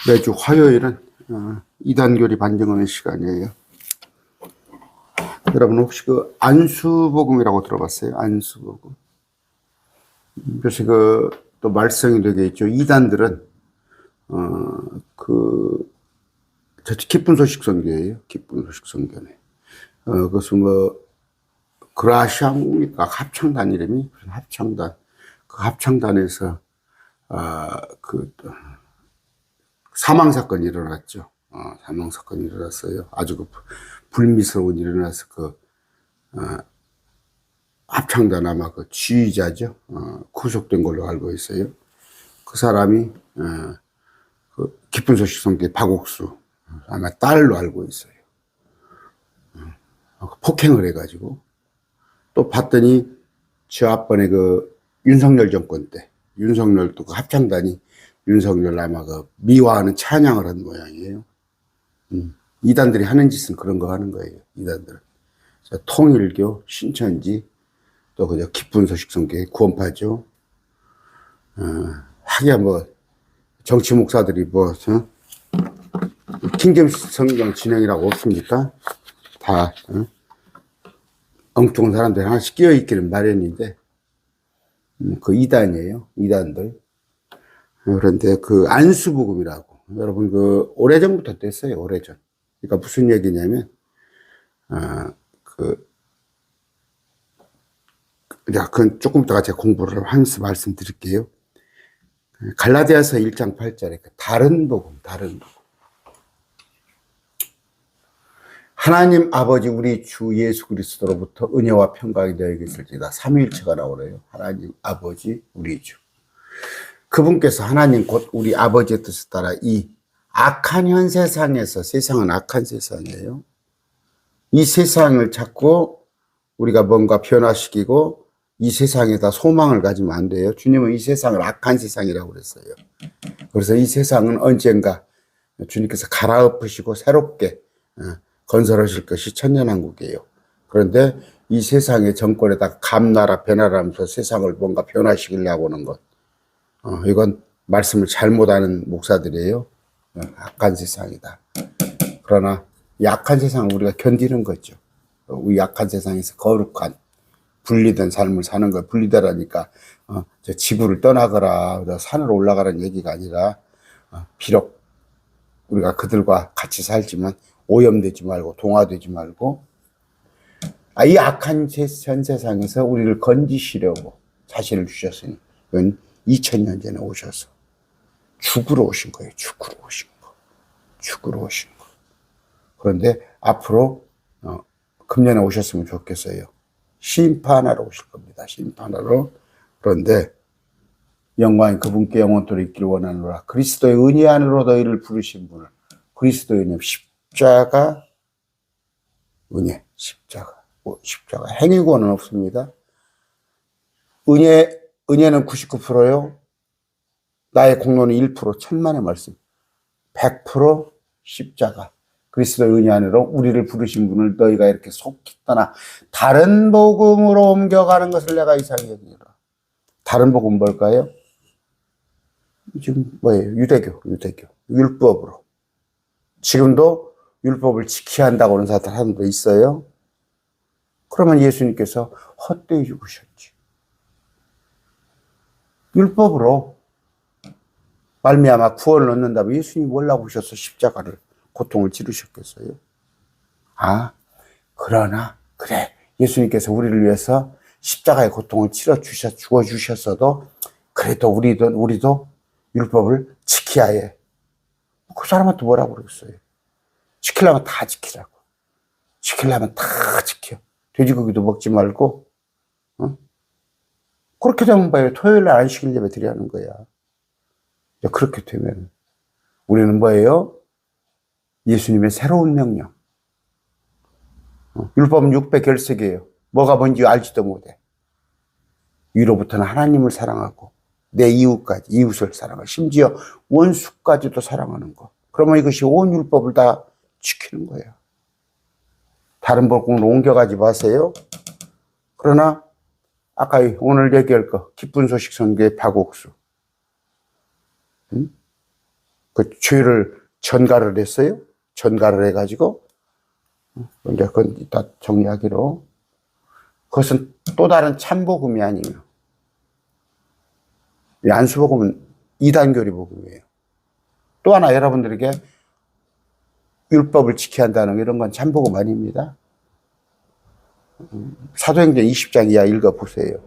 매주 화요일은 이단교리 반증하는 시간이에요. 여러분 혹시 그 안수복음이라고 들어봤어요? 안수복음. 그래서 또 말썽이 되게 있죠. 이단들은 기쁜 소식 선교예요. 기쁜 소식 선교네. 그것은 그라시아입니까? 합창단 이름이 합창단. 그 합창단에서 사망 사건이 일어났죠. 사망 사건이 일어났어요. 아주 불미스러운 일이 일어나서 합창단 아마 지휘자죠. 구속된 걸로 알고 있어요. 그 사람이 기쁜 소식 성교의 박옥수 아마 딸로 알고 있어요. 폭행을 해가지고 또 봤더니 저 앞번에 윤석열 정권 때 윤석열도 합창단이 윤석열 아마 미화하는 찬양을 한 모양이에요. 이단들이 하는 짓은 그런 거 하는 거예요. 이단들은 통일교, 신천지, 또 기쁜 소식 성교의 구원파죠. 하기야 정치 목사들이 킹덤 성경 진행이라고 없습니까? 다 엉뚱한 사람들이 하나씩 끼어 있기는 마련인데 이단이에요. 이단들. 그런데 안수복음이라고 여러분 오래전부터 됐어요. 오래전. 그러니까 무슨 얘기냐면 그건 조금 이따가 제가 공부를 하면서 말씀드릴게요. 갈라디아서 1장 8절에 다른 복음. 하나님 아버지 우리 주 예수 그리스도로부터 은혜와 평강이 너에게 있을지다. 삼위일체가 나오래요. 하나님 아버지 우리 주. 그분께서 하나님 곧 우리 아버지의 뜻을 따라 이 악한 현 세상에서, 세상은 악한 세상이에요. 이 세상을 자꾸 우리가 뭔가 변화시키고 이 세상에다 소망을 가지면 안 돼요. 주님은 이 세상을 악한 세상이라고 그랬어요. 그래서 이 세상은 언젠가 주님께서 갈아엎으시고 새롭게 건설하실 것이 천년왕국이에요. 그런데 이 세상의 정권에다가 감나라 변화를 하면서 세상을 뭔가 변화시키려고 하는 것, 이건 말씀을 잘못하는 목사들이에요. 악한 세상이다. 그러나 이 악한 세상을 우리가 견디는 거죠. 이 악한 세상에서 거룩한 분리된 삶을 사는 거예요. 분리되라니까 저 지구를 떠나거라, 산으로 올라가라는 얘기가 아니라 비록 우리가 그들과 같이 살지만 오염되지 말고 동화되지 말고 이 악한 현 세상에서 우리를 건지시려고 자신을 주셨으니 이건 2000년 전에 오셔서 죽으러 오신 거예요. 죽으러 오신 거. 그런데 앞으로 금년에 오셨으면 좋겠어요. 심판하러 오실 겁니다. 심판하러. 그런데 영광이 그분께 영원토록 있기를 원하노라. 그리스도의 은혜 안으로 너희를 부르신 분을 그리스도의 은혜 십자가 은혜 십자가 행위고는 없습니다. 은혜는 99%요. 나의 공로는 1%, 천만의 말씀. 100% 십자가. 그리스도의 은혜 안으로 우리를 부르신 분을 너희가 이렇게 속히 떠나 다른 복음으로 옮겨가는 것을 내가 이상히 여기노라. 다른 복음 뭘까요? 지금 뭐예요? 유대교. 율법으로. 지금도 율법을 지켜야 한다고 하는 사람도 있어요. 그러면 예수님께서 헛되이 죽으셨지. 율법으로 말미암아 구원을 얻는다면 예수님이 몰라고 오셔서 십자가를 고통을 치르셨겠어요? 그러나 그래 예수님께서 우리를 위해서 십자가의 고통을 죽어 주셨어도 그래도 우리도 율법을 지켜야 해. 그 사람한테 뭐라고 그러겠어요? 지키려면 다 지키라고. 지키려면 다 지켜. 돼지고기도 먹지 말고, 그렇게 되면 뭐예요? 토요일 날 안식일 예배 드려야 하는 거야. 그렇게 되면 우리는 뭐예요? 예수님의 새로운 명령. 율법은 600결석이에요. 뭐가 뭔지 알지도 못해. 위로부터는 하나님을 사랑하고 내 이웃을 사랑하고 심지어 원수까지도 사랑하는 거. 그러면 이것이 온 율법을 다 지키는 거예요. 다른 복음으로 옮겨가지 마세요. 그러나 아까 오늘 얘기할 기쁜 소식 선교의 박옥수. 그 죄를 전가를 했어요. 전가를 해가지고, 이제 그건 이따 정리하기로. 그것은 또 다른 참복음이 아니에요. 이 안수복음은 이단교리 복음이에요. 또 하나 여러분들에게 율법을 지켜야 한다는 이런 건 참복음 아닙니다. 사도행전 20장 이하 읽어보세요.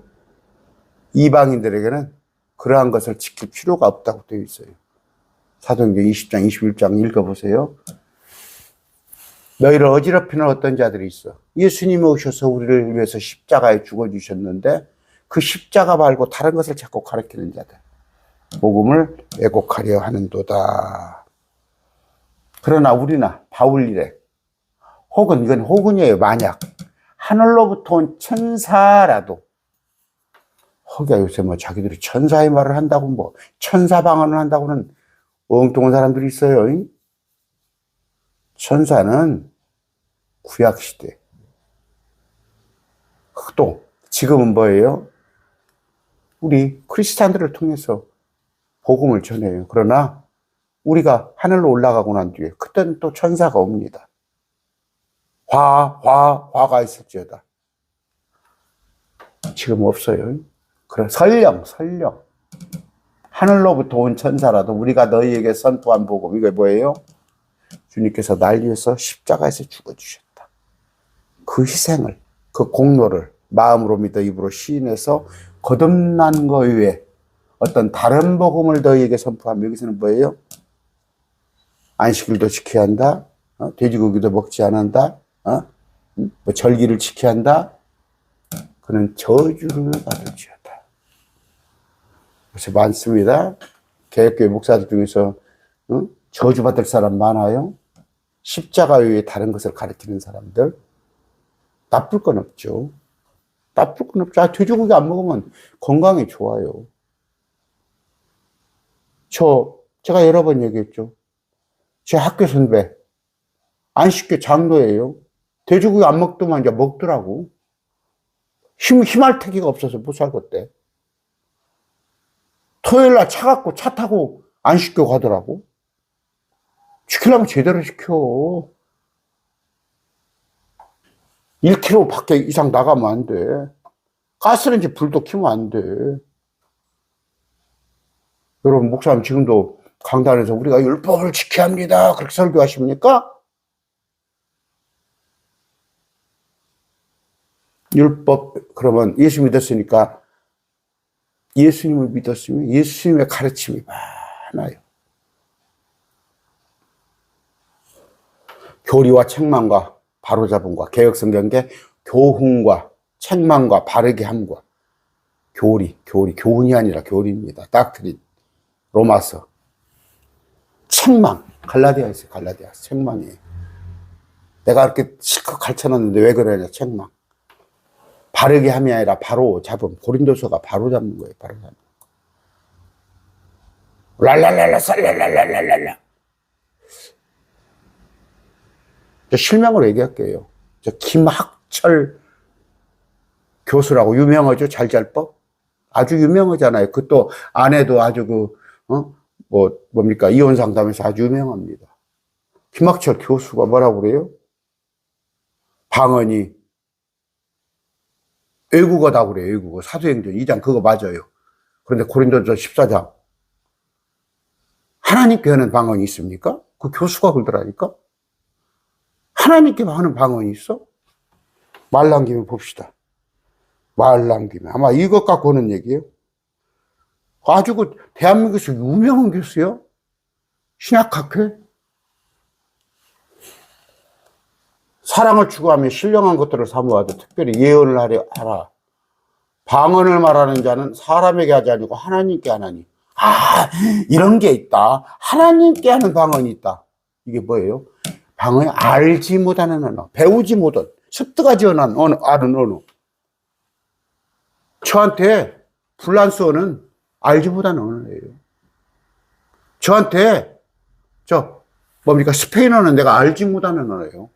이방인들에게는 그러한 것을 지킬 필요가 없다고 되어 있어요. 사도행전 20장, 21장 읽어보세요. 너희를 어지럽히는 어떤 자들이 있어. 예수님이 오셔서 우리를 위해서 십자가에 죽어주셨는데 그 십자가 말고 다른 것을 자꾸 가르치는 자들. 복음을 왜곡하려 하는도다. 그러나 우리나 바울 이래. 혹은 이건 혹은이에요. 만약 하늘로부터 온 천사라도 허기야 요새 뭐 자기들이 천사의 말을 한다고 뭐 천사 방언을 한다고는 엉뚱한 사람들이 있어요. 천사는 구약시대. 또 지금은 뭐예요? 우리 크리스찬들을 통해서 복음을 전해요. 그러나 우리가 하늘로 올라가고 난 뒤에 그때는 또 천사가 옵니다. 화가 있을지어다. 지금 없어요. 그래 설령 하늘로부터 온 천사라도 우리가 너희에게 선포한 복음 이게 뭐예요? 주님께서 날 위해서 십자가에서 죽어주셨다. 그 희생을 그 공로를 마음으로 믿어 입으로 시인해서 거듭난 것 외에 어떤 다른 복음을 너희에게 선포하면 여기서는 뭐예요? 안식일도 지켜야 한다. 돼지고기도 먹지 않는다. 뭐 절기를 지켜야 한다. 그는 저주를 받을지어다. 그래서 많습니다. 개혁교회 목사들 중에서 저주받을 사람 많아요. 십자가 외에 다른 것을 가르치는 사람들. 나쁠 건 없죠. 나쁠 건 없죠. 돼지고기 안 먹으면 건강에 좋아요. 제가 여러 번 얘기했죠. 제 학교 선배, 안식교 장로예요. 돼지고기 안 먹더만 이제 먹더라고. 힘할태기가 없어서 못 살겠대. 토요일날 차 갖고 차 타고 안식교 가더라고. 시키려면 제대로 시켜. 1km 밖에 이상 나가면 안 돼. 가스레인지 불도 켜면 안 돼. 여러분, 목사님 지금도 강단에서 우리가 율법을 지켜야 합니다. 그렇게 설교하십니까? 율법, 그러면 예수 믿었으니까 예수님을 믿었으면 예수님의 가르침이 많아요. 교리와 책망과 바로잡음과 개혁성경계 교훈과 책망과 바르게 함과 교훈이 아니라 교리입니다. 닥트린, 로마서, 책망, 갈라디아 있어요. 갈라디아 책망이에요. 내가 이렇게 실컷 가르쳐놨는데 왜 그러냐, 책망. 바르게 함이 아니라 바로 잡음. 고린도서가 바로 잡는 거예요. 바로 잡는 거. 랄랄랄라 쌀랄랄랄랄라. 실명으로 얘기할게요. 김학철 교수라고 유명하죠. 잘잘법. 아주 유명하잖아요. 그것도 아내도 아주 뭡니까 이혼 상담에서 아주 유명합니다. 김학철 교수가 뭐라고 그래요? 방언이 외국어다 그래요. 외국어. 사도행전 2장 그거 맞아요. 그런데 고린도서 14장 하나님께 하는 방언이 있습니까? 그 교수가 그러더라니까. 하나님께 하는 방언이 있어? 말 남기면 봅시다. 말 남기면 아마 이것 갖고 하는 얘기예요. 아주 그 대한민국에서 유명한 교수요. 신약학회. 사랑을 추구하며 신령한 것들을 사모하되 특별히 예언을 하라. 방언을 말하는 자는 사람에게 하지 아니고 하나님께 하나니. 이런 게 있다. 하나님께 하는 방언이 있다. 이게 뭐예요? 방언이 알지 못하는 언어, 배우지 못한, 습득하지 않은 언어. 저한테 불란스어는 알지 못하는 언어예요. 저한테 스페인어는 내가 알지 못하는 언어예요.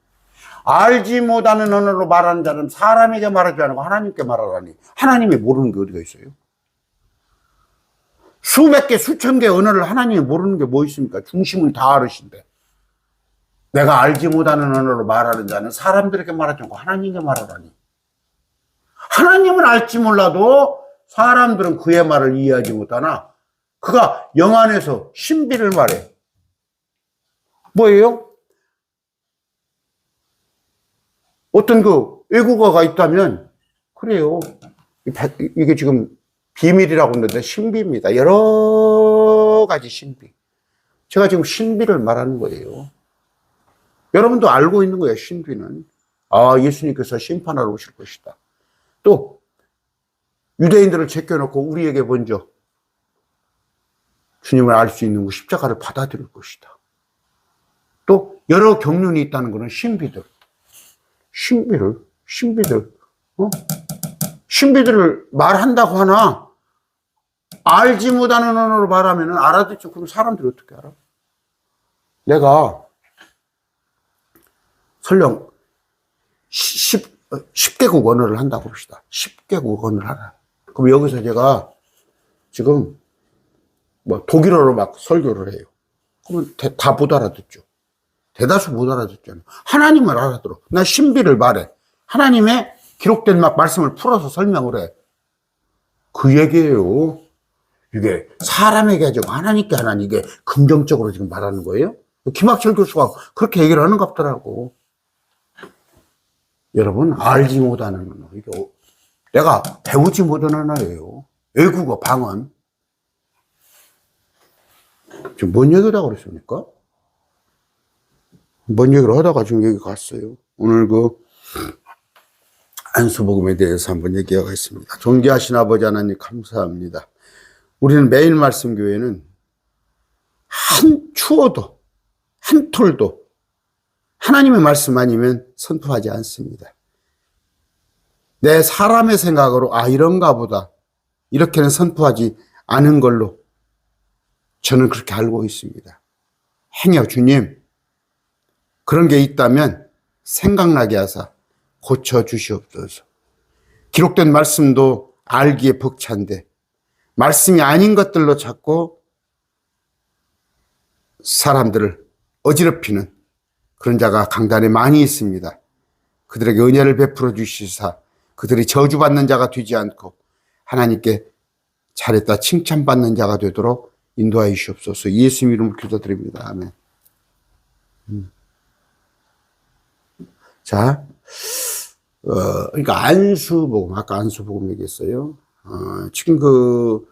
알지 못하는 언어로 말하는 자는 사람에게 말하지 않고 하나님께 말하라니. 하나님이 모르는 게 어디가 있어요? 수백 개, 수천 개 언어를 하나님이 모르는 게 뭐 있습니까? 중심은 다 알으신데. 내가 알지 못하는 언어로 말하는 자는 사람들에게 말하지 않고 하나님께 말하라니. 하나님은 알지 몰라도 사람들은 그의 말을 이해하지 못하나 그가 영 안에서 신비를 말해. 뭐예요? 어떤 그 외국어가 있다면 그래요. 이게 지금 비밀이라고 했는데 신비입니다. 여러 가지 신비. 제가 지금 신비를 말하는 거예요. 여러분도 알고 있는 거예요. 신비는. 아, 예수님께서 심판하러 오실 것이다. 또 유대인들을 제껴놓고 우리에게 먼저 주님을 알 수 있는 그 십자가를 받아들일 것이다. 또 여러 경륜이 있다는 것은 신비들. 신비들을 말한다고 하나 알지 못하는 언어로 말하면 알아듣죠. 그럼 사람들이 어떻게 알아? 내가 설령 10개국 언어를 한다고 봅시다. 10개국 언어를 하라. 그럼 여기서 제가 지금 뭐 독일어로 막 설교를 해요. 그러면 다 못 알아듣죠. 대다수 못 알아듣잖아요. 하나님을 알아들어. 나 신비를 말해. 하나님의 기록된 막 말씀을 풀어서 설명을 해. 그 얘기예요. 이게 사람에게 하죠. 하나님께 하나님. 이게 긍정적으로 지금 말하는 거예요. 김학철 교수가 그렇게 얘기를 하는 것 같더라고. 여러분, 알지 못하는 언어. 이게 내가 배우지 못하는 언어예요. 외국어, 방언. 지금 뭔 얘기를 하고 그랬습니까? 뭔 얘기를 하다가 지금 여기 갔어요. 오늘 그 안수복음에 대해서 한번 얘기하겠습니다. 존귀하신 아버지 하나님 감사합니다. 우리는 매일 말씀 교회는 한 추어도 한 톨도 하나님의 말씀 아니면 선포하지 않습니다. 내 사람의 생각으로 이런가 보다 이렇게는 선포하지 않은 걸로 저는 그렇게 알고 있습니다. 행여 주님 그런 게 있다면 생각나게 하사 고쳐주시옵소서. 기록된 말씀도 알기에 벅찬데 말씀이 아닌 것들로 자꾸 사람들을 어지럽히는 그런 자가 강단에 많이 있습니다. 그들에게 은혜를 베풀어 주시사 그들이 저주받는 자가 되지 않고 하나님께 잘했다 칭찬받는 자가 되도록 인도하여 주시옵소서. 예수님 이름으로 기도드립니다. 아멘. 자, 그러니까 안수복음, 아까 안수복음 얘기했어요. 지금 그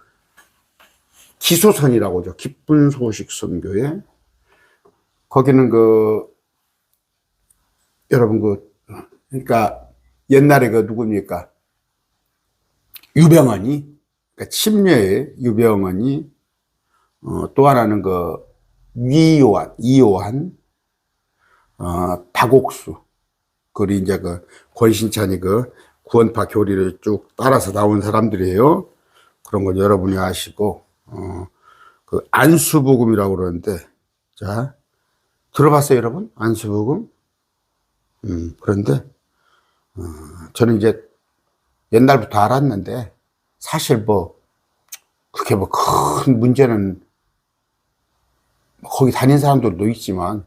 기소선이라고 하죠. 기쁜 소식 선교회. 거기는 여러분 그러니까 옛날에 누굽니까? 유병헌이, 그러니까 침례의 유병헌이, 또 하나는 이요한, 박옥수, 그리고 이제 권신찬이 구원파 교리를 쭉 따라서 나온 사람들이에요. 그런 건 여러분이 아시고, 안수복음이라고 그러는데, 자, 들어봤어요, 여러분? 안수복음? 그런데, 저는 이제 옛날부터 알았는데, 사실 그렇게 큰 문제는, 거기 다닌 사람들도 있지만,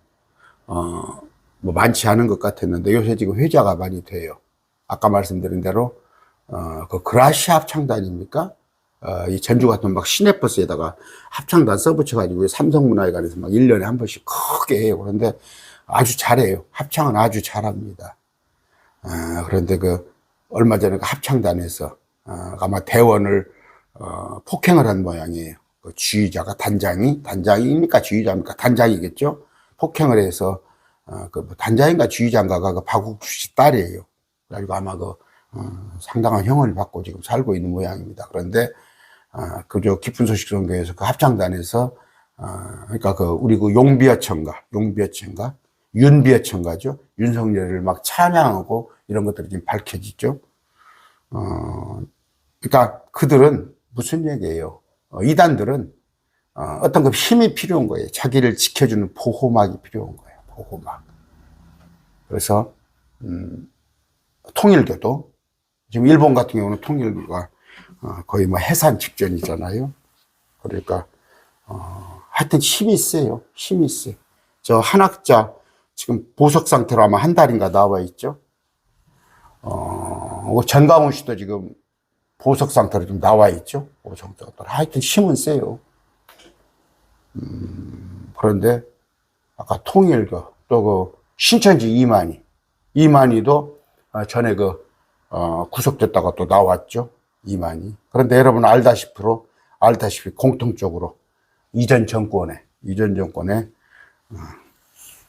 많지 않은 것 같았는데, 요새 지금 회자가 많이 돼요. 아까 말씀드린 대로, 그라시아 합창단입니까? 이 전주 같은 시내버스에다가 합창단 써붙여가지고 삼성문화회관에서 1년에 한 번씩 크게 해요. 그런데 아주 잘해요. 합창은 아주 잘합니다. 그런데 얼마 전에 합창단에서, 아마 대원을, 폭행을 한 모양이에요. 지휘자가 단장입니까? 지휘자입니까? 단장이겠죠? 폭행을 해서, 단장인가 지휘자인가가 박욱수 씨 딸이에요. 그래가지고 아마 상당한 형을 받고 지금 살고 있는 모양입니다. 그런데, 깊은 소식 선교에서 합창단에서, 그러니까 우리 윤비어천가죠? 윤석열을 막 찬양하고 이런 것들이 지금 밝혀지죠? 그러니까 그들은 무슨 얘기예요? 이단들은, 어떤 힘이 필요한 거예요. 자기를 지켜주는 보호막이 필요한 거예요. 보호막. 그래서, 통일교도, 지금 일본 같은 경우는 통일교가 거의 해산 직전이잖아요. 그러니까 하여튼 힘이 세요. 힘이 세. 저 한학자 지금 보석 상태로 아마 한 달인가 나와 있죠. 전광훈 씨도 지금 보석 상태로 좀 나와 있죠. 보석 상태로. 하여튼 힘은 세요. 그런데 아까 통일교 또 그 신천지 이만희도 전에 구속됐다가 또 나왔죠. 이만희. 그런데 여러분 알다시피 공통적으로 이전 정권에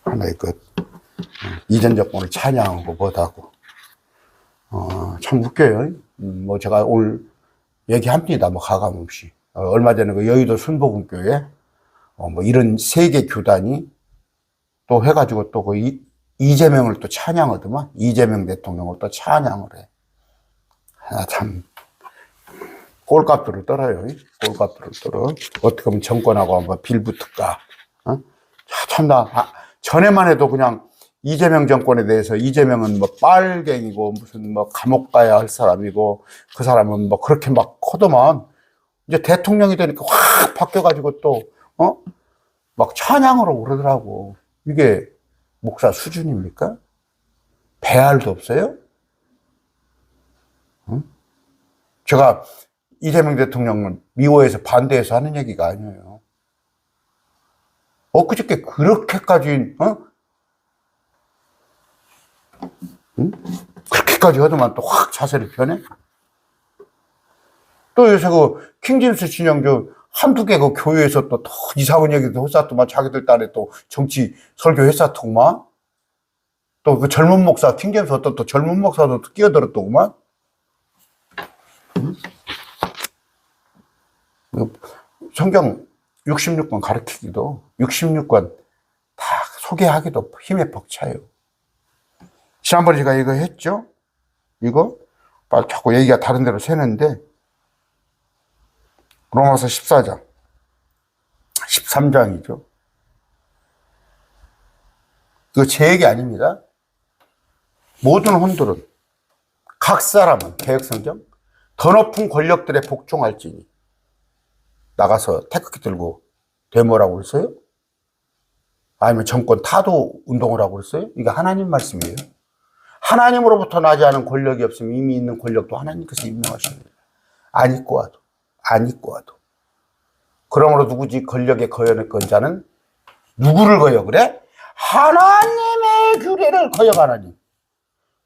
하나의 이전 정권을 찬양하고 뭐다고 참 웃겨요. 뭐 제가 오늘 얘기합니다. 뭐 가감없이 얼마 전에 그 여의도 순복음교회 뭐 이런 세계 교단이 또 해가지고 또 그 이재명을 또 찬양하더만. 이재명 대통령을 또 찬양을 해. 참 꼴값들을 떨어요. 꼴값들을 떨어. 어떻게 하면 정권하고 한번 빌붙을까. 참나 전에만 해도 그냥 이재명 정권에 대해서 이재명은 뭐 빨갱이고 무슨 뭐 감옥 가야 할 사람이고 그 사람은 뭐 그렇게 막 커도만 이제 대통령이 되니까 확 바뀌어가지고 또 막 찬양으로 그러더라고. 이게 목사 수준입니까? 배알도 없어요? 제가 이재명 대통령을 미워해서 반대해서 하는 얘기가 아니에요. 엊그저께 그렇게까지 그렇게까지 하더만 또 확 자세를 변해? 또 요새 그 킹제임스 진영 한두 개 그 교회에서 또 더 이상한 얘기도 했었더만. 자기들 딴에 또 정치 설교 했었더만. 또 그 젊은 목사 킹제임스 또 젊은 목사도 끼어들었더구만. 성경 66권 가르치기도 66권 다 소개하기도 힘에 벅차요. 지난번에 제가 이거 했죠? 이거 자꾸 얘기가 다른 데로 새는데 로마서 14장 13장이죠. 그거 제 얘기 아닙니다. 모든 혼들은 각 사람은 개혁성경 더 높은 권력들의 복종할지니. 나가서 태극기 들고 데모라고 그랬어요? 아니면 정권 타도 운동을 하고 그랬어요? 이게 하나님 말씀이에요. 하나님으로부터 나지 않은 권력이 없으면 이미 있는 권력도 하나님께서 임명하십니다. 안 입고 와도. 그러므로 누구지 권력에 거역한 자는 누구를 거역을 해? 하나님의 규례를 거역하나니.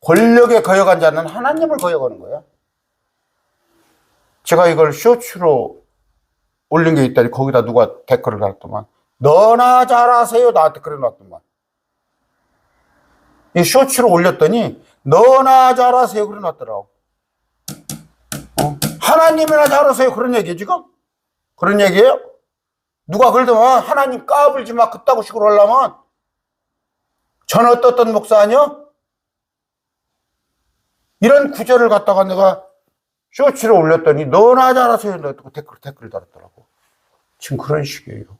권력에 거역한 자는 하나님을 거역하는 거야. 제가 이걸 쇼츠로 올린 게 있다니 거기다 누가 댓글을 달았더만. 너나 잘하세요. 나한테 그래 놨더만. 이 쇼츠로 올렸더니 너나 잘하세요. 그래 놨더라고. 하나님이나 잘하세요. 그런 얘기예요 지금? 그런 얘기예요? 누가 그러더만 하나님 까불지 마. 그따구 식으로 하려면 전 어떤 목사 아니요? 이런 구절을 갖다가 내가 쇼츠를 올렸더니 너나 잘하세요. 댓글 달았더라고. 지금 그런 식이에요.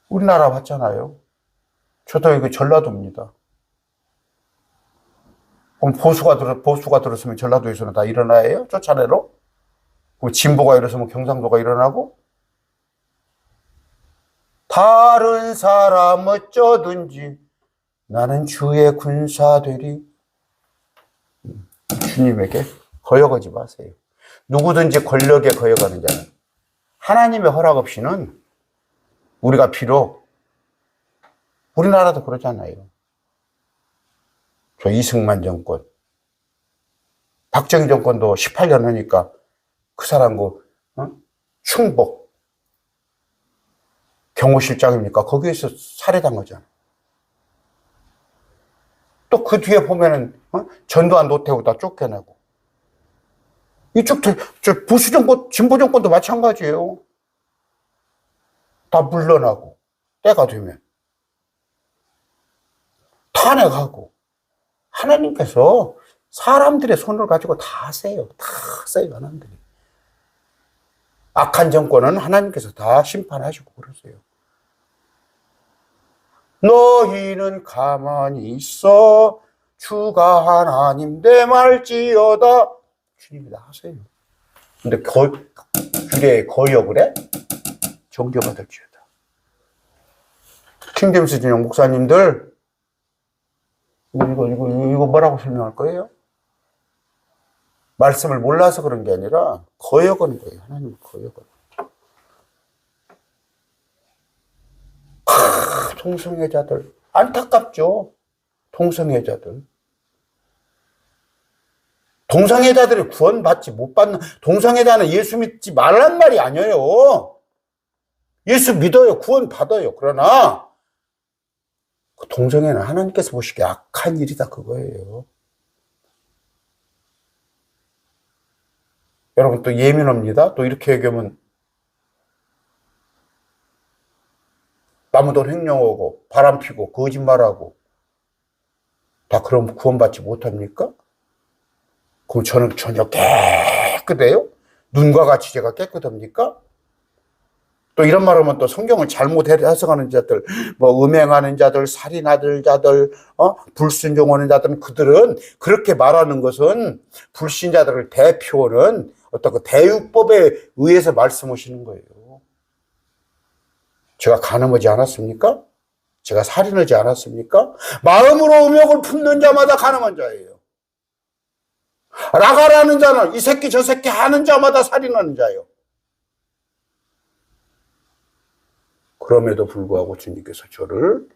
우리나라 봤잖아요. 저도 이거 전라도입니다. 그럼 보수가 들었으면 전라도에서는 다 일어나요? 저 차례로? 그럼 진보가 일어서면 경상도가 일어나고? 다른 사람 어쩌든지 나는 주의 군사 되리. 주님에게 거역하지 마세요. 누구든지 권력에 거역하는 자는 하나님의 허락 없이는 우리가 비록 우리나라도 그러잖아요. 저 이승만 정권, 박정희 정권도 18년 하니까 그 사람 충북 경호실장입니까? 거기에서 살해당하잖아. 또 그 뒤에 보면은 전두환 노태우 다 쫓겨나고. 이쪽 저 보수 정권, 진보 정권도 마찬가지예요. 다 물러나고 때가 되면 탄핵하고. 하나님께서 사람들의 손을 가지고 다 하세요. 다 하세요, 하나님들이. 악한 정권은 하나님께서 다 심판하시고 그러세요. 너희는 가만히 있어 주가 하나님 내 말지어다. 주님이 다 하세요. 근데 규례에 거역을 해? 정죄받을지어다. 킹제임스 진영 목사님들, 이거 뭐라고 설명할 거예요? 말씀을 몰라서 그런 게 아니라 거역하는 거예요. 하나님 거역을. 동성애자들 안타깝죠. 동성애자들이 구원받지 못 받는, 동성애자는 예수 믿지 말란 말이 아니에요. 예수 믿어요. 구원 받아요. 그러나 그 동성애는 하나님께서 보시기에 악한 일이다 그거예요. 여러분 또 예민합니다. 또 이렇게 얘기하면 남의 돈 횡령하고 바람피고 거짓말하고 다 그럼 구원받지 못합니까? 그럼 저는 전혀 깨끗해요? 눈과 같이 제가 깨끗합니까? 또 이런 말 하면 또 성경을 잘못 해석하는 자들, 뭐 음행하는 자들, 살인하는 자들, 불순종하는 자들은, 그들은 그렇게 말하는 것은 불신자들을 대표하는 어떤 그 대유법에 의해서 말씀하시는 거예요. 제가 간음하지 않았습니까? 제가 살인하지 않았습니까? 마음으로 음욕을 품는 자마다 간음한 자예요. 라가라는 자는 이 새끼 저 새끼 하는 자마다 살인하는 자예요. 그럼에도 불구하고 주님께서 저를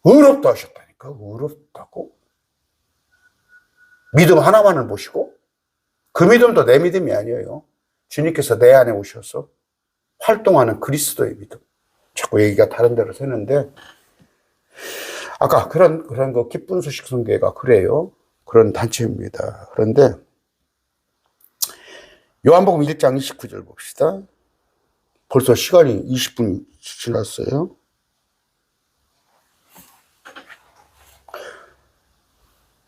의롭다 하셨다니까. 의롭다고? 믿음 하나만을 보시고, 그 믿음도 내 믿음이 아니에요. 주님께서 내 안에 오셔서 활동하는 그리스도의 믿음. 자꾸 얘기가 다른 데로 새는데, 아까 그런 거 기쁜 소식 선교회가 그래요. 그런 단체입니다. 그런데 요한복음 1장 29절 봅시다. 벌써 시간이 20분 지났어요.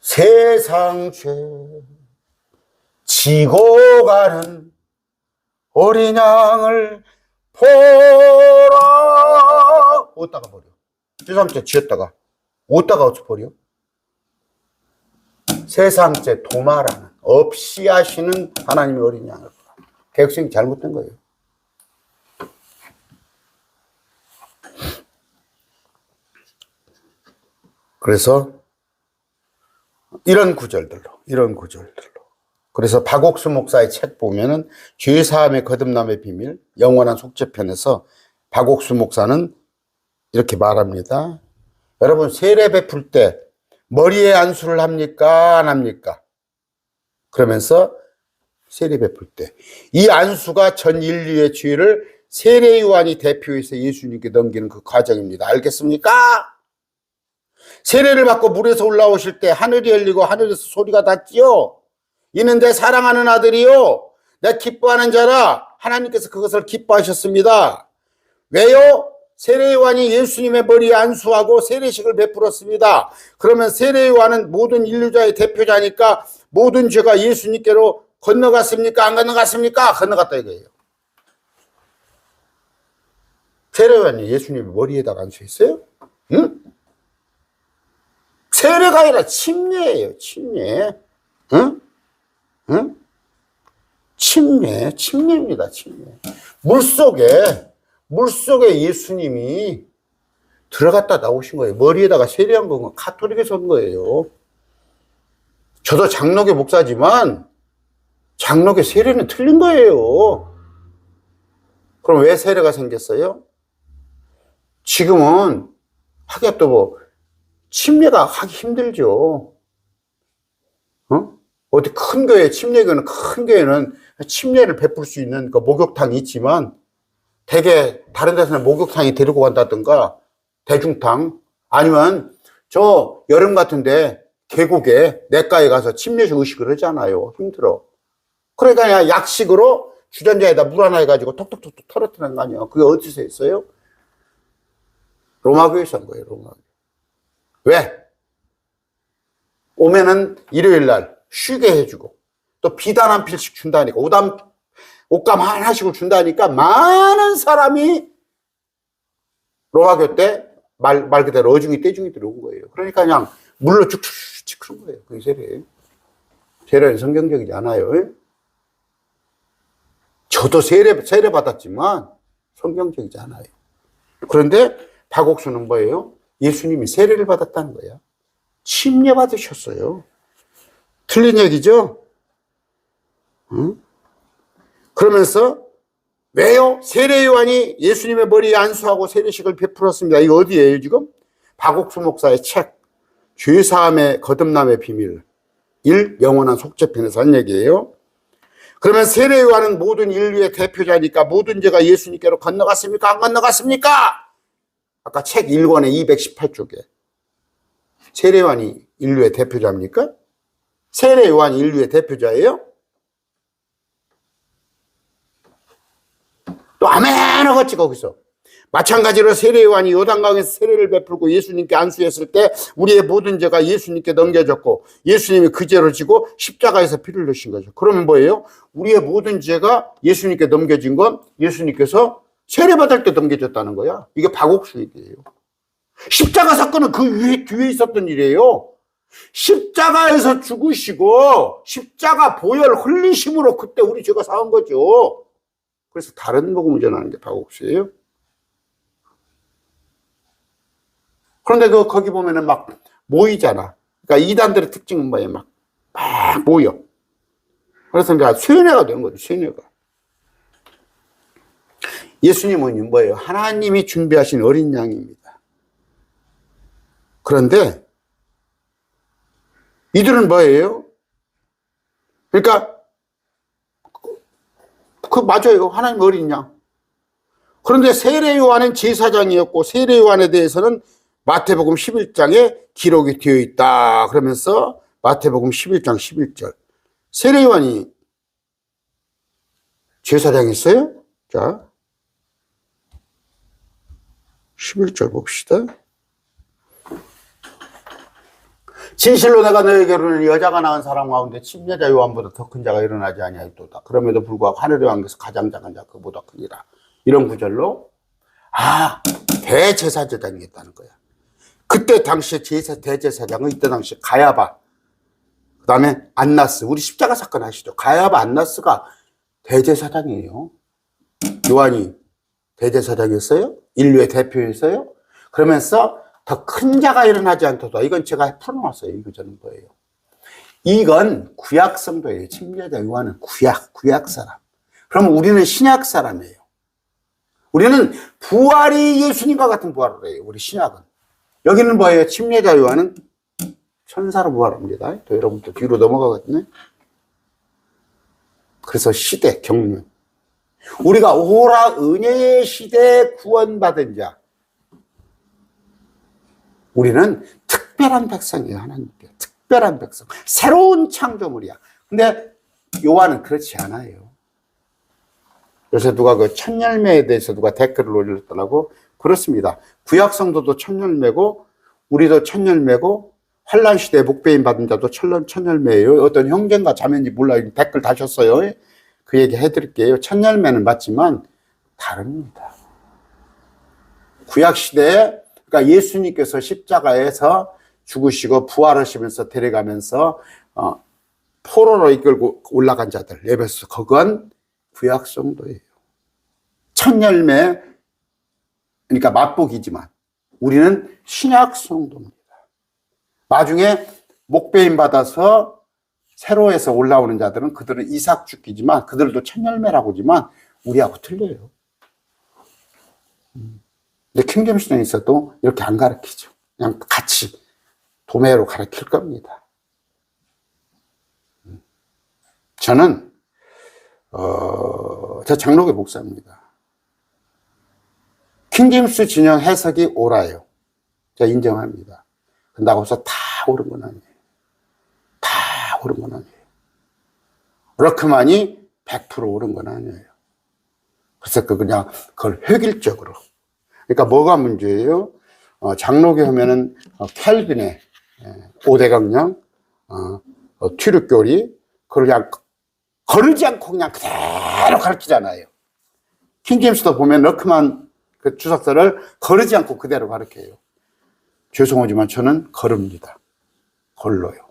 세상 죄 지고 가는 어린 양을 보라. 어디다가 버려? 세상 죄 지었다가 어디다가 어찌 버려? 세상 죄 도말하는, 없이 하시는 하나님의 어린 양을 보라. 개혁성이 잘못된 거예요. 그래서 이런 구절들로. 그래서 박옥수 목사의 책 보면은 죄사함의 거듭남의 비밀, 영원한 속죄편에서 박옥수 목사는 이렇게 말합니다. 여러분, 세례 베풀 때 머리에 안수를 합니까? 안 합니까? 그러면서 세례 베풀 때 이 안수가 전 인류의 죄를 세례 요한이 대표해서 예수님께 넘기는 그 과정입니다. 알겠습니까? 세례를 받고 물에서 올라오실 때 하늘이 열리고 하늘에서 소리가 났지요. 이는 내 사랑하는 아들이요, 내 기뻐하는 자라. 하나님께서 그것을 기뻐하셨습니다. 왜요? 세례 요한이 예수님의 머리에 안수하고 세례식을 베풀었습니다. 그러면 세례 요한은 모든 인류자의 대표자니까 모든 죄가 예수님께로 건너갔습니까? 안 건너갔습니까? 건너갔다 이거예요. 세례 요한이 예수님의 머리에다가 안수했어요? 응? 세례가 아니라 침례예요. 침례. 응? 응? 침례입니다. 침례. 물속에 예수님이 들어갔다 나오신 거예요. 머리에다가 세례한 건 가톨릭에서 한 거예요. 저도 장로교 목사지만 장로교 세례는 틀린 거예요. 그럼 왜 세례가 생겼어요? 지금은 하기가 또 뭐 침례가 하기 힘들죠. 어디 큰 교회, 침례교는 큰 교회는 침례를 베풀 수 있는 그 목욕탕이 있지만 대개 다른 데서는 목욕탕이 데리고 간다든가 대중탕, 아니면 저 여름 같은데 계곡에 냇가에 가서 침례식 의식을 하잖아요. 힘들어. 그러니까 그냥 약식으로 주전자에다 물 하나 해가지고 톡톡톡톡 털어뜨리는 거 아니에요. 그게 어디서 했어요? 로마교에서 한 거예요. 로마교. 왜? 오면은 일요일 날 쉬게 해주고 또 비단 한 필씩 준다니까, 옷감 하나씩을 준다니까 많은 사람이 로마교 때 말 그대로 어중이 떼중이 들어온 거예요. 그러니까 그냥 물로 쭉쭉쭉 그런 거예요. 그게 세례예요. 세례는 성경적이지 않아요. 저도 세례 받았지만 성경적이지 않아요. 그런데 박옥수는 뭐예요? 예수님이 세례를 받았다는 거야. 침례 받으셨어요. 틀린 얘기죠? 응? 그러면서 왜요? 세례 요한이 예수님의 머리에 안수하고 세례식을 베풀었습니다. 이거 어디예요 지금? 박옥수 목사의 책 죄사함의 거듭남의 비밀 1. 영원한 속죄편에서 한 얘기예요. 그러면 세례 요한은 모든 인류의 대표자니까 모든 죄가 예수님께로 건너갔습니까? 안 건너갔습니까? 아까 책 1권의 218쪽에 세례 요한이 인류의 대표자입니까? 세례 요한이 인류의 대표자예요? 또 아멘 하겠지 거기서. 마찬가지로 세례 요한이 요단강에서 세례를 베풀고 예수님께 안수했을 때 우리의 모든 죄가 예수님께 넘겨졌고 예수님이 그 죄를 지고 십자가에서 피를 흘리신 거죠. 그러면 뭐예요? 우리의 모든 죄가 예수님께 넘겨진 건 예수님께서 세례 받을 때 넘겨졌다는 거야. 이게 박옥수 얘기예요. 십자가 사건은 그 뒤에 있었던 일이에요. 십자가에서 죽으시고 십자가 보혈 흘리심으로 그때 우리 죄가 사은 거죠. 그래서 다른 복음을 전하는 게 박옥수예요. 그런데 거기 보면은 막 모이잖아. 그러니까 이단들의 특징은 뭐예요? 막 모여. 그래서 이제 쇠뇌가 되는 거죠, 쇠뇌가. 예수님은 뭐예요? 하나님이 준비하신 어린 양입니다. 그런데 이들은 뭐예요? 그러니까 맞아요. 하나님 어린 양. 그런데 세례 요한은 제사장이었고 세례 요한에 대해서는 마태복음 11장에 기록이 되어 있다. 그러면서 마태복음 11장 11절. 세례 요한이 제사장이었어요? 자, 11절 봅시다. 진실로 내가 너에게로는 여자가 낳은 사람 가운데 침례자 요한보다 더 큰 자가 일어나지 아니하였도다. 그럼에도 불구하고 하늘의 왕국에서 가장 작은 자 그보다 크니라. 이런 구절로 대제사장이었다는 거야. 그때 당시에 대제사장은 이때 당시에 가야바, 그 다음에 안나스, 우리 십자가 사건 아시죠? 가야바, 안나스가 대제사장이에요. 요한이 대제사장이었어요? 인류의 대표였어요? 그러면서 더 큰 자가 일어나지 않도다. 이건 제가 풀어놨어요. 이거 저는 거예요. 이건 구약 성도예요. 침례자 요한은 구약 사람. 그럼 우리는 신약 사람이에요. 우리는 부활이 예수님과 같은 부활을 해요. 우리 신약은. 여기는 뭐예요? 침례자 요한은 천사로 부활합니다. 또 여러분들 뒤로 넘어가거든요. 그래서 시대, 경륜. 우리가 오라 은혜의 시대에 구원받은 자. 우리는 특별한 백성이에요. 하나님께. 특별한 백성. 새로운 창조물이야. 근데 요한은 그렇지 않아요. 요새 누가 그 천열매에 대해서 누가 댓글을 올렸더라고. 그렇습니다. 구약 성도도 천열매고 우리도 천열매고 환란 시대에 목배임 받은 자도 천열매예요. 어떤 형제인가 자매인지 몰라요. 댓글 다셨어요. 그 얘기 해드릴게요. 천열매는 맞지만 다릅니다. 구약 시대에 그러니까 예수님께서 십자가에서 죽으시고 부활하시면서 데려가면서 포로로 이끌고 올라간 자들 에베소 그건 구약 성도예요. 천열매 그러니까 맛보기지만 우리는 신약 성도입니다. 나중에 목배임 받아서 세로에서 올라오는 자들은 그들은 이삭 죽기지만 그들도 천열매라고 하지만 우리하고 틀려요. 근데 킹제임스에 있어도 이렇게 안 가르치죠. 그냥 같이 도매로 가르칠 겁니다. 저는 저 장로교 목사입니다. 킹제임스 진영 해석이 옳아요. 제가 인정합니다. 그런다고 해서 다 옳은 건 아니에요. 다 옳은 건 아니에요. 러크만이 100% 옳은 건 아니에요. 그래서 그냥 그걸 획일적으로. 그러니까 뭐가 문제예요? 장로교 하면은 켈빈의 5대 강령, 튀르교리, 그걸 그냥 거르지 않고 그냥 그대로 가르치잖아요. 킹제임스도 보면 러크만 그 주석서를 거르지 않고 그대로 가르쳐요. 죄송하지만 저는 거릅니다. 걸러요.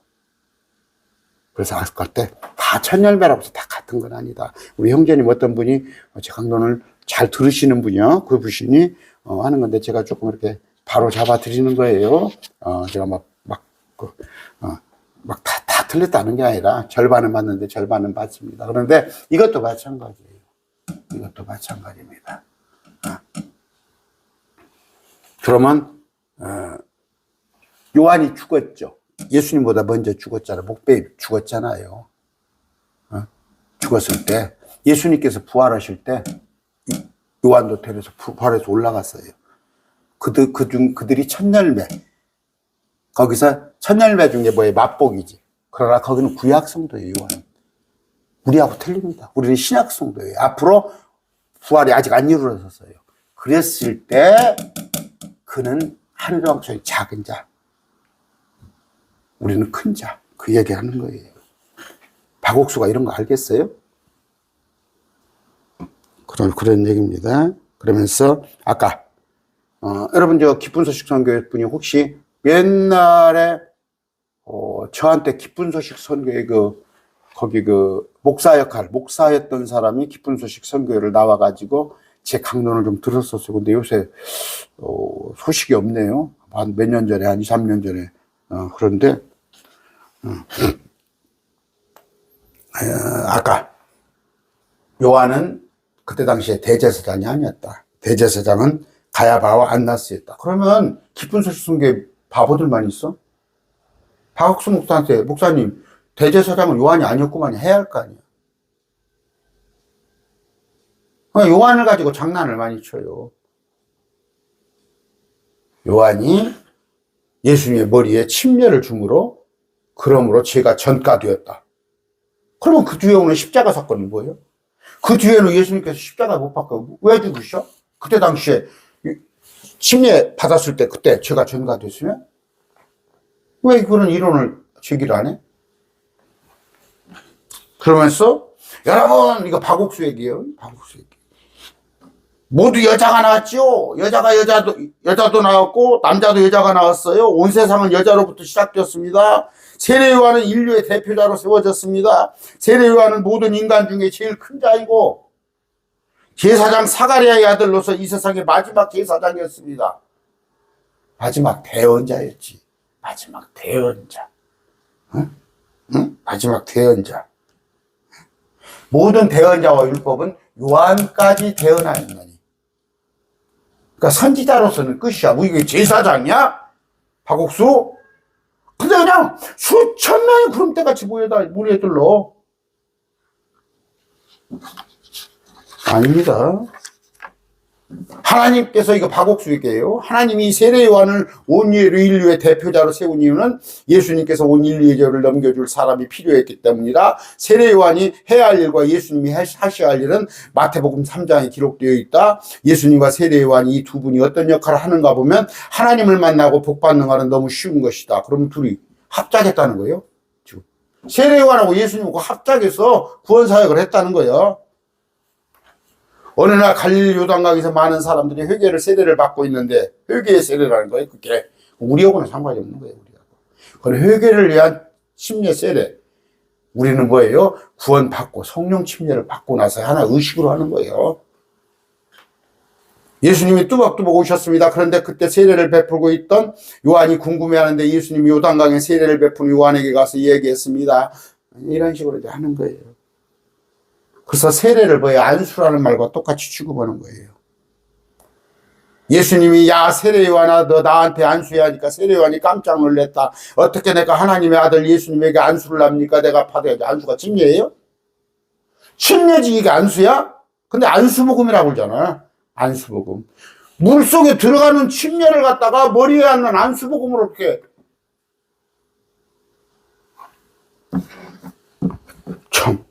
그래서 학습할 때 다 다 천열매라고 해서 다 같은 건 아니다. 우리 형제님 어떤 분이 제 강론을 잘 들으시는 분이요. 그 분이 하는 건데 제가 조금 이렇게 바로 잡아 드리는 거예요. 제가 다 틀렸다는 게 아니라 절반은 맞는데 절반은 맞습니다. 그런데 이것도 마찬가지예요. 이것도 마찬가지입니다. 그러면 요한이 죽었죠. 예수님보다 먼저 죽었잖아요. 목베이 죽었잖아요. 죽었을 때 예수님께서 부활하실 때 요한도 데려서 부활해서 올라갔어요. 그들이 첫열매. 거기서 첫열매 중에 뭐예요? 맛복이지. 그러나 거기는 구약 성도예요, 요한. 우리하고 틀립니다. 우리는 신약 성도예요. 앞으로 부활이 아직 안 이루어졌어요. 그랬을 때 그는 하늘왕초의 작은 자. 우리는 큰 자. 그 얘기를 하는 거예요. 박옥수가 이런 거 알겠어요? 그런 얘기입니다. 그러면서 아까 여러분 저 기쁜 소식 선교회 분이 혹시 옛날에 저한테 기쁜 소식 선교회 거기 목사 목사였던 사람이 기쁜 소식 선교회를 나와가지고 제 강론을 좀 들었었어요. 근데 요새 소식이 없네요. 한 몇 년 전에, 한 2, 3년 전에. 그런데 아까 요한은 그때 당시에 대제사장이 아니었다. 대제사장은 가야바와 안나스였다. 그러면 기쁜 소식 선교회 바보들만 있어? 박옥수 목사한테 목사님 대제사장은 요한이 아니었구만 해야 할 거 아니야. 요한을 가지고 장난을 많이 쳐요. 요한이 예수님의 머리에 침례를 줌으로 그러므로 죄가 전가되었다. 그러면 그 뒤에 오는 십자가 사건이 뭐예요? 그 뒤에는 예수님께서 십자가 못 박고 왜 죽으셔? 그때 당시에 침례 받았을 때 그때 죄가 전가됐으면 왜 그런 이론을 제기를 안 해? 그러면서 여러분 이거 박옥수 얘기예요. 박옥수 얘기. 모두 여자가 나왔죠. 여자도 나왔고 남자도 여자가 나왔어요. 온 세상은 여자로부터 시작되었습니다. 세례 요한은 인류의 대표자로 세워졌습니다. 세례 요한은 모든 인간 중에 제일 큰 자이고 제사장 사가랴의 아들로서 이 세상의 마지막 제사장이었습니다. 마지막 대언자였지. 마지막 대언자. 응? 마지막 대언자. 모든 대언자와 율법은 요한까지 대언하였나니. 그러니까 선지자로서는 끝이야. 뭐 이게 제사장이야? 박옥수? 근데 그냥 수천 명이 구름대같이 모여들러. 아닙니다. 하나님께서 이거 박옥수 얘기예요. 하나님이 세례 요한을 온 인류의 대표자로 세운 이유는 예수님께서 온 인류의 죄를 넘겨줄 사람이 필요했기 때문이라. 세례 요한이 해야 할 일과 예수님이 하셔야 할 일은 마태복음 3장에 기록되어 있다. 예수님과 세례 요한이 이 두 분이 어떤 역할을 하는가 보면 하나님을 만나고 복받는 것은 너무 쉬운 것이다. 그럼 둘이 합작했다는 거예요. 지금 세례 요한하고 예수님하고 합작해서 구원사역을 했다는 거예요. 어느 날 갈릴리 요단강에서 많은 사람들이 회개를 세례를 받고 있는데 회개의 세례라는 거예요. 그게 우리하고는 상관이 없는 거예요. 우리하고. 그건 회개를 위한 침례 세례. 우리는 뭐예요? 구원받고 성령 침례를 받고 나서 하나 의식으로 하는 거예요. 예수님이 뚜벅뚜벅 오셨습니다. 그런데 그때 세례를 베풀고 있던 요한이 궁금해하는데 예수님이 요단강에 세례를 베푸는 요한에게 가서 얘기했습니다. 이런 식으로 이제 하는 거예요. 그래서 세례를 뭐예요? 안수라는 말과 똑같이 취급하는 거예요. 예수님이 야 세례 요한아 너 나한테 안수해야 하니까 세례 요한이 깜짝 놀랐다. 어떻게 내가 하나님의 아들 예수님에게 안수를 합니까? 내가 받아야지. 안수가 침례예요? 침례지 이게 안수야? 근데 안수복음이라고 그러잖아. 안수복음. 물속에 들어가는 침례를 갖다가 머리에 앉는 안수복음으로 이렇게 참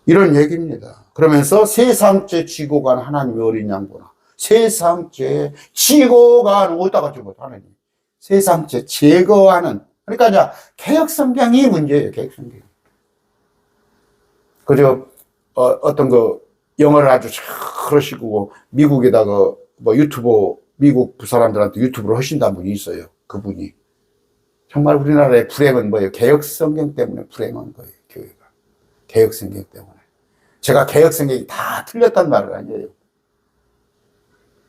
이런 얘기입니다. 그러면서 세상죄 지고 간 하나님의 어린 양보나 세상죄 지고 간 어디다가 지고 하나님 세상죄 제거하는 그러니까 이제 개혁성경이 문제예요. 개혁성경. 그저 어떤 영어를 아주 그러시고 미국에다가 뭐 유튜브 미국 사람들한테 유튜브를 하신다는 분이 있어요. 그분이 정말 우리나라의 불행은 뭐예요? 개혁성경 때문에 불행한 거예요, 교회가. 개혁성경 때문에. 제가 개혁성경이 다 틀렸단 말은 아니에요.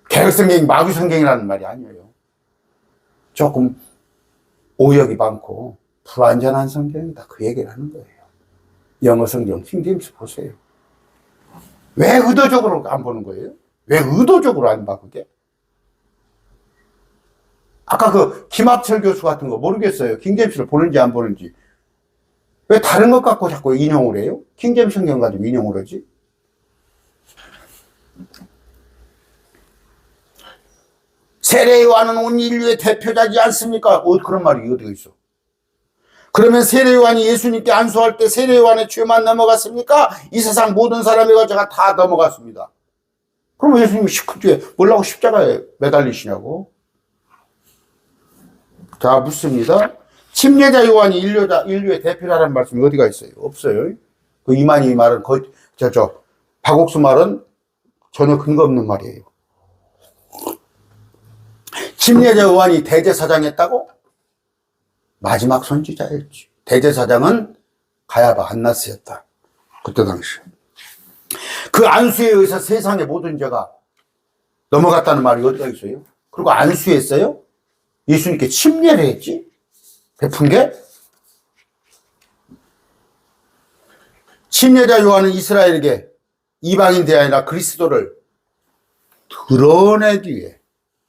개혁성경이 마귀성경이라는 말이 아니에요. 조금 오역이 많고 불완전한 성경이다. 그 얘기를 하는 거예요. 영어 성경 킹제임스 보세요. 왜 의도적으로 안 보는 거예요? 왜 의도적으로 안 봐, 그게? 아까 그 김합철 교수 같은 거 모르겠어요. 킹제임스를 보는지 안 보는지. 왜 다른 것 갖고 자꾸 인용을 해요? 킹제임스 성경 가지고 인용을 하지? 세례 요한은 온 인류의 대표자지 않습니까? 그런 말이 어디가 있어? 그러면 세례 요한이 예수님께 안수할 때 세례 요한의 죄만 넘어갔습니까? 이 세상 모든 사람의 죄가 다 넘어갔습니다. 그러면 예수님이 그 뒤에 뭐라고 십자가에 매달리시냐고? 자, 묻습니다. 침례자 요한이 인류의 대표라는 말씀이 어디가 있어요? 없어요. 그 이만희 말은 박옥수 말은 전혀 근거 없는 말이에요. 침례자 요한이 대제사장했다고? 마지막 선지자였지. 대제사장은 가야바 안나스였다. 그때 당시. 그 안수에 의해서 세상의 모든 죄가 넘어갔다는 말이 어디가 있어요? 그리고 안수했어요? 예수님께 침례를 했지? 베푼 게? 침례자 요한은 이스라엘에게 이방인이 아니라 그리스도를 드러내기 위해,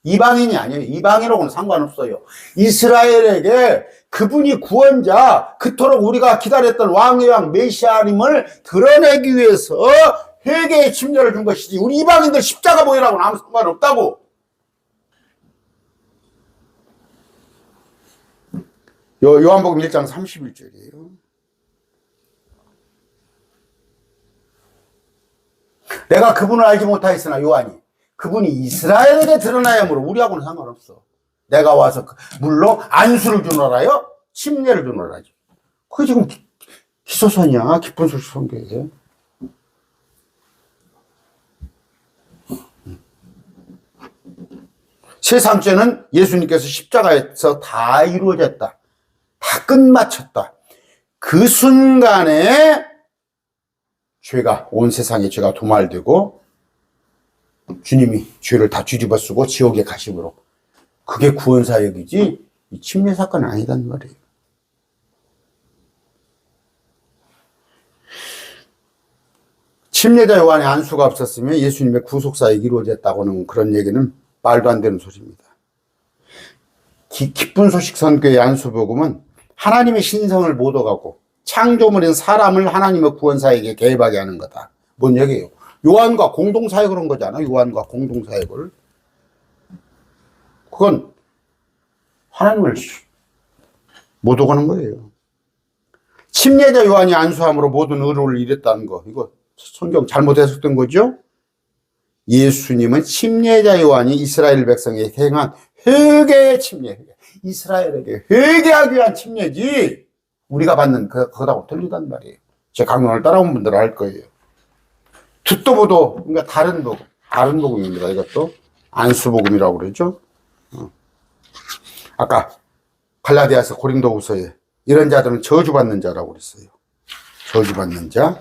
이방인이 아니에요. 이방인하고는 상관없어요. 이스라엘에게 그분이 구원자, 그토록 우리가 기다렸던 왕의 왕 메시아님을 드러내기 위해서 회개의 침례를 준 것이지, 우리 이방인들 십자가 보이라고는 아무 상관없다고. 요한복음 1장 31절이에요. 내가 그분을 알지 못하였으나 요한이 그분이 이스라엘에게 드러나야 하므로 우리하고는 상관없어. 내가 와서 물론 안수를 주노라요? 침례를 주노라지. 그게 지금 기소선이야. 기쁜 소식 선교에. 세상 죄는 예수님께서 십자가에서 다 이루어졌다. 다 끝마쳤다. 그 순간에 죄가, 온 세상의 죄가 도말되고 주님이 죄를 다 뒤집어 쓰고 지옥에 가심으로, 그게 구원사역이지 이 침례 사건은 아니단 말이에요. 침례자 요한의 안수가 없었으면 예수님의 구속사역이 이루어졌다고는, 그런 얘기는 말도 안 되는 소리입니다. 기쁜 소식 선교의 안수복음은 하나님의 신성을 못 오가고 창조물인 사람을 하나님의 구원사역에 개입하게 하는 거다. 뭔 얘기예요? 요한과 공동사역을 한 거잖아. 요한과 공동사역을. 그건 하나님을 못 오가는 거예요. 침례자 요한이 안수함으로 모든 의로를 이뤘다는 거, 이거 성경 잘못 해석된 거죠? 예수님은 침례자 요한이 이스라엘 백성에게 행한 회개의 침례, 이스라엘에게 회개하기 위한 침례지 우리가 받는 그거하고 틀리단 말이에요. 제 강론을 따라온 분들은 알 거예요. 듣도 보도, 그러니까 다른 복음입니다. 이것도 안수복음이라고 그러죠. 아까 갈라디아서 고린도후서에 이런 자들은 저주받는 자라고 그랬어요. 저주받는 자.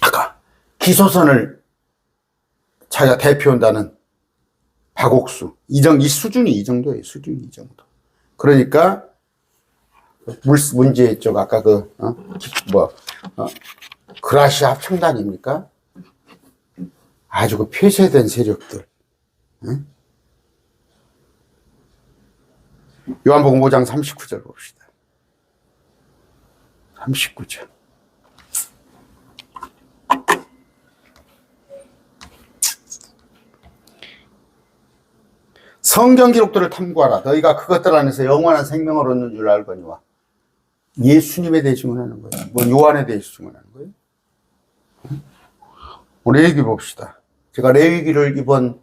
아까 기소선을 자기가 대표한다는 박옥수, 이 수준이 이 정도예요. 수준이 이 정도. 그러니까 문제 쪽 아까 그라시아 합창단입니까? 아주 그 폐쇄된 세력들. 응? 요한복음 5장 39절 봅시다. 39절. 성경 기록들을 탐구하라. 너희가 그것들 안에서 영원한 생명을 얻는 줄 알거니와. 예수님에 대해 증언하는 거예요. 뭐 요한에 대해 증언하는 거예요. 레위기 봅시다. 제가 레위기를 이번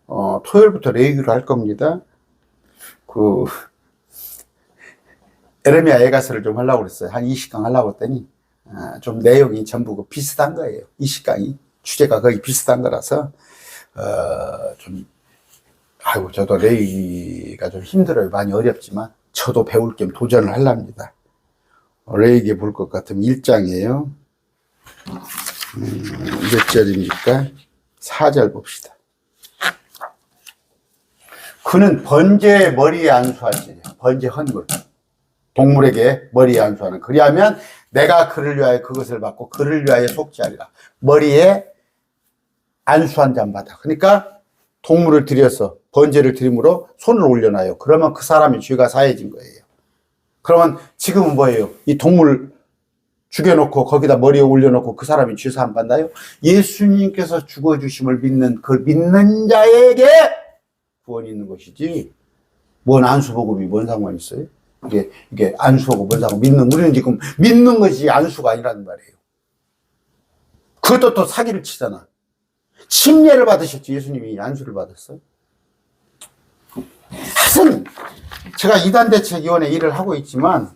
토요일부터 레위기를 할 겁니다. 에레미야 예가서를 좀 하려고 그랬어요. 한 20강 하려고 했더니 좀 내용이 전부 비슷한 거예요. 20강이 주제가 거의 비슷한 거라서 좀 아이고, 저도 레이기가 좀 힘들어요. 많이 어렵지만. 저도 배울 겸 도전을 하려합니다. 레이기 볼 것 같으면 1장이에요. 몇 절입니까? 4절 봅시다. 그는 번제의 머리에 안수하시니, 번제 헌물. 동물에게 머리에 안수하는. 그리하면 내가 그를 위하여 그것을 받고 그를 위하여 속죄하리라. 머리에 안수한 자마다. 그러니까 동물을 들여서 번제를 드림으로 손을 올려놔요. 그러면 그 사람의 죄가 사해진 거예요. 그러면 지금은 뭐예요? 이 동물 죽여놓고 거기다 머리에 올려놓고 그 사람이 죄 사함 받나요? 예수님께서 죽어주심을 믿는 그 믿는 자에게 구원이 있는 것이지, 뭔 안수복음이 뭔 상관이 있어요? 이게 안수하고 뭔 상관, 우리는 지금 믿는 것이 안수가 아니라는 말이에요. 그것도 또 사기를 치잖아. 침례를 받으셨지, 예수님이 안수를 받았어요? 하여튼, 제가 이단대책위원회 일을 하고 있지만,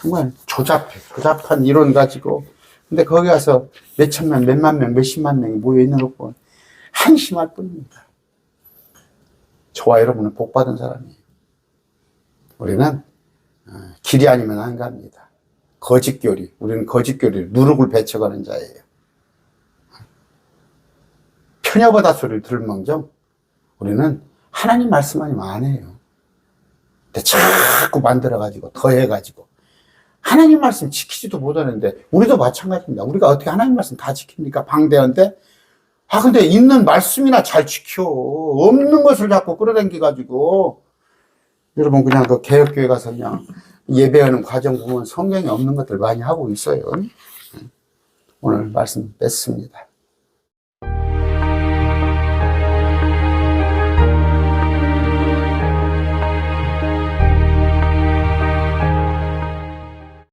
정말 조잡한 이론 가지고, 근데 거기 가서 몇천명, 몇만 명, 몇십만 명이 모여있는 것 보면 한심할 뿐입니다. 저와 여러분은 복받은 사람이에요. 우리는 길이 아니면 안 갑니다. 거짓교리, 우리는 거짓교리를 누룩을 배쳐가는 자예요. 편협하다 소리를 들을망정 우리는 하나님 말씀 아니면 안 해요. 근데 자꾸 만들어가지고 더해가지고 하나님 말씀 지키지도 못하는데, 우리도 마찬가지입니다. 우리가 어떻게 하나님 말씀 다 지킵니까? 방대한데. 근데 있는 말씀이나 잘 지켜. 없는 것을 자꾸 끌어당겨가지고. 여러분, 그냥 그 개혁교회 가서 그냥 예배하는 과정 보면 성경에 없는 것들 많이 하고 있어요. 오늘 말씀 뺐습니다.